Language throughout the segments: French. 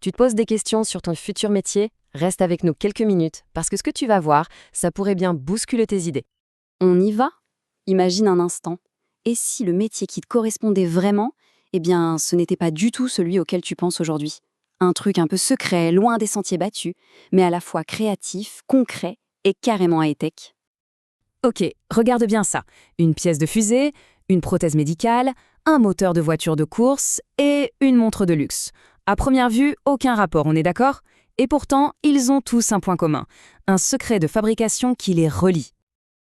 Tu te poses des questions sur ton futur métier? Reste avec nous quelques minutes, parce que ce que tu vas voir, ça pourrait bien bousculer tes idées. On y va? Imagine un instant. Et si le métier qui te correspondait vraiment, eh bien, ce n'était pas du tout celui auquel tu penses aujourd'hui? Un truc un peu secret, loin des sentiers battus, mais à la fois créatif, concret et carrément high-tech. Ok, regarde bien ça. Une pièce de fusée, une prothèse médicale, un moteur de voiture de course et une montre de luxe. À première vue, aucun rapport, on est d'accord? Et pourtant, ils ont tous un point commun, un secret de fabrication qui les relie.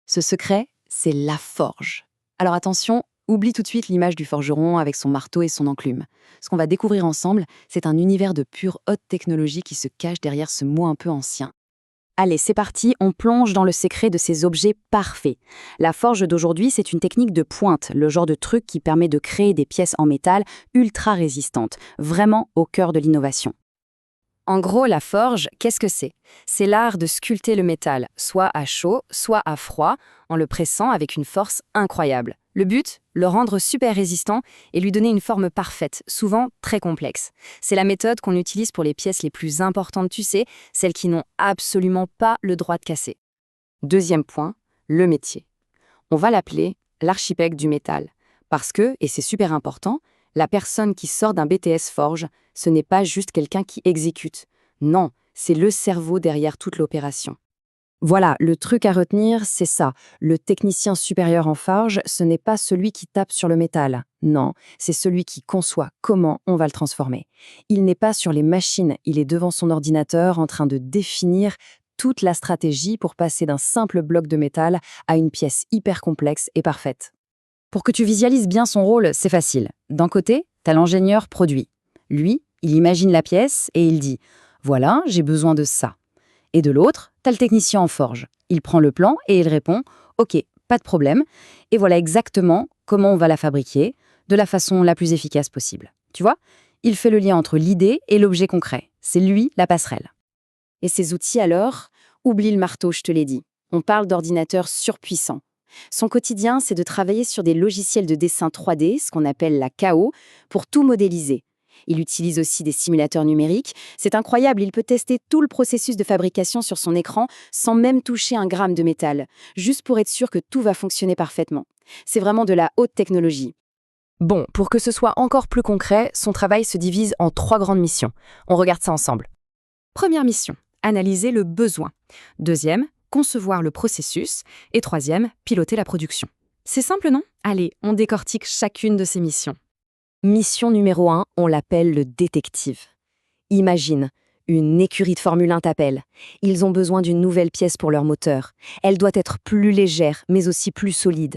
Ce secret, c'est la forge. Alors attention, oublie tout de suite l'image du forgeron avec son marteau et son enclume. Ce qu'on va découvrir ensemble, c'est un univers de pure haute technologie qui se cache derrière ce mot un peu ancien. Allez, c'est parti, on plonge dans le secret de ces objets parfaits. La forge d'aujourd'hui, c'est une technique de pointe, le genre de truc qui permet de créer des pièces en métal ultra résistantes, vraiment au cœur de l'innovation. En gros, la forge, qu'est-ce que c'est? C'est l'art de sculpter le métal, soit à chaud, soit à froid, en le pressant avec une force incroyable. Le but? Le rendre super résistant et lui donner une forme parfaite, souvent très complexe. C'est la méthode qu'on utilise pour les pièces les plus importantes, tu sais, celles qui n'ont absolument pas le droit de casser. Deuxième point, le métier. On va l'appeler l'archipel du métal. Parce que, et c'est super important, la personne qui sort d'un BTS Forge, ce n'est pas juste quelqu'un qui exécute. Non, c'est le cerveau derrière toute l'opération. Voilà, le truc à retenir, c'est ça. Le technicien supérieur en forge, ce n'est pas celui qui tape sur le métal. Non, c'est celui qui conçoit comment on va le transformer. Il n'est pas sur les machines, il est devant son ordinateur en train de définir toute la stratégie pour passer d'un simple bloc de métal à une pièce hyper complexe et parfaite. Pour que tu visualises bien son rôle, c'est facile. D'un côté, t'as l'ingénieur produit. Lui, il imagine la pièce et il dit « Voilà, j'ai besoin de ça ». Et de l'autre, t'as le technicien en forge. Il prend le plan et il répond « Ok, pas de problème. Et voilà exactement comment on va la fabriquer de la façon la plus efficace possible. » Tu vois? Il fait le lien entre l'idée et l'objet concret. C'est lui la passerelle. Et ces outils alors? Oublie le marteau, je te l'ai dit. On parle d'ordinateurs surpuissants. Son quotidien, c'est de travailler sur des logiciels de dessin 3D, ce qu'on appelle la KO, pour tout modéliser. Il utilise aussi des simulateurs numériques. C'est incroyable, il peut tester tout le processus de fabrication sur son écran sans même toucher un gramme de métal, juste pour être sûr que tout va fonctionner parfaitement. C'est vraiment de la haute technologie. Bon, pour que ce soit encore plus concret, son travail se divise en 3 grandes missions. On regarde ça ensemble. Première mission, analyser le besoin. Deuxième, concevoir le processus. Et troisième, piloter la production. C'est simple, non? Allez, on décortique chacune de ces missions. Mission numéro 1, on l'appelle le détective. Imagine, une écurie de Formule 1 t'appelle. Ils ont besoin d'une nouvelle pièce pour leur moteur. Elle doit être plus légère, mais aussi plus solide.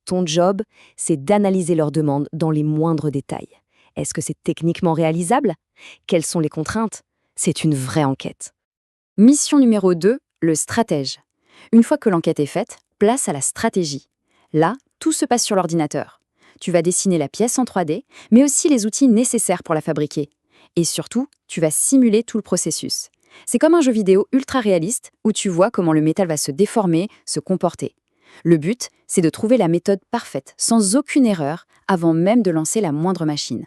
Ton job, c'est d'analyser leurs demandes dans les moindres détails. Est-ce que c'est techniquement réalisable? Quelles sont les contraintes? C'est une vraie enquête. Mission numéro 2, le stratège. Une fois que l'enquête est faite, place à la stratégie. Là, tout se passe sur l'ordinateur. Tu vas dessiner la pièce en 3D, mais aussi les outils nécessaires pour la fabriquer. Et surtout, tu vas simuler tout le processus. C'est comme un jeu vidéo ultra réaliste où tu vois comment le métal va se déformer, se comporter. Le but, c'est de trouver la méthode parfaite, sans aucune erreur, avant même de lancer la moindre machine.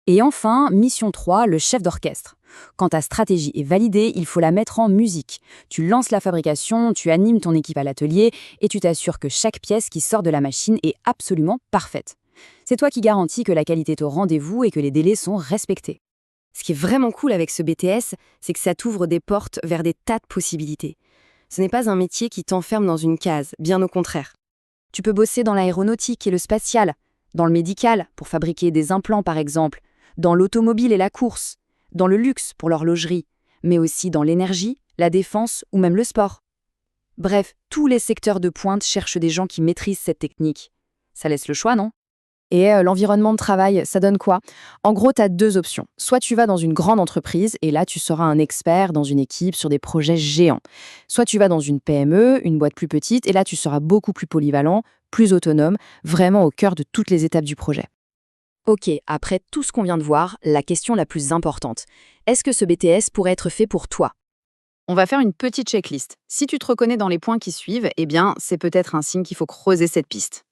Et enfin, mission 3, le chef d'orchestre. Quand ta stratégie est validée, il faut la mettre en musique. Tu lances la fabrication, tu animes ton équipe à l'atelier et tu t'assures que chaque pièce qui sort de la machine est absolument parfaite. C'est toi qui garantis que la qualité est au rendez-vous et que les délais sont respectés. Ce qui est vraiment cool avec ce BTS, c'est que ça t'ouvre des portes vers des tas de possibilités. Ce n'est pas un métier qui t'enferme dans une case, bien au contraire. Tu peux bosser dans l'aéronautique et le spatial, dans le médical, pour fabriquer des implants par exemple, dans l'automobile et la course, dans le luxe pour l'horlogerie, mais aussi dans l'énergie, la défense ou même le sport. Bref, tous les secteurs de pointe cherchent des gens qui maîtrisent cette technique. Ça laisse le choix, non? Et l'environnement de travail, ça donne quoi? En gros, tu as 2 options. Soit tu vas dans une grande entreprise, et là, tu seras un expert dans une équipe sur des projets géants. Soit tu vas dans une PME, une boîte plus petite, et là, tu seras beaucoup plus polyvalent, plus autonome, vraiment au cœur de toutes les étapes du projet. Ok, après tout ce qu'on vient de voir, la question la plus importante. Est-ce que ce BTS pourrait être fait pour toi? On va faire une petite checklist. Si tu te reconnais dans les points qui suivent, eh bien, c'est peut-être un signe qu'il faut creuser cette piste.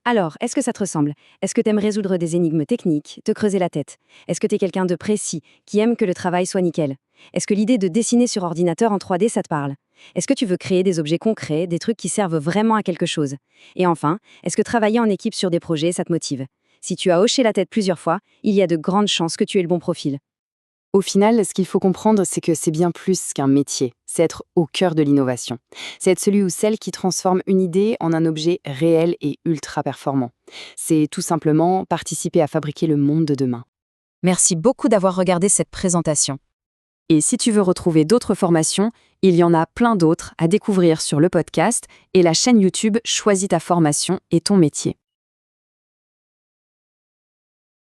Alors, est-ce que ça te ressemble? Est-ce que t'aimes résoudre des énigmes techniques, te creuser la tête? Est-ce que t'es quelqu'un de précis, qui aime que le travail soit nickel? Est-ce que l'idée de dessiner sur ordinateur en 3D, ça te parle? Est-ce que tu veux créer des objets concrets, des trucs qui servent vraiment à quelque chose? Et enfin, est-ce que travailler en équipe sur des projets, ça te motive? Si tu as hoché la tête plusieurs fois, il y a de grandes chances que tu aies le bon profil. Au final, ce qu'il faut comprendre, c'est que c'est bien plus qu'un métier. C'est être au cœur de l'innovation. C'est être celui ou celle qui transforme une idée en un objet réel et ultra performant. C'est tout simplement participer à fabriquer le monde de demain. Merci beaucoup d'avoir regardé cette présentation. Et si tu veux retrouver d'autres formations, il y en a plein d'autres à découvrir sur le podcast et la chaîne YouTube Choisis ta formation et ton métier.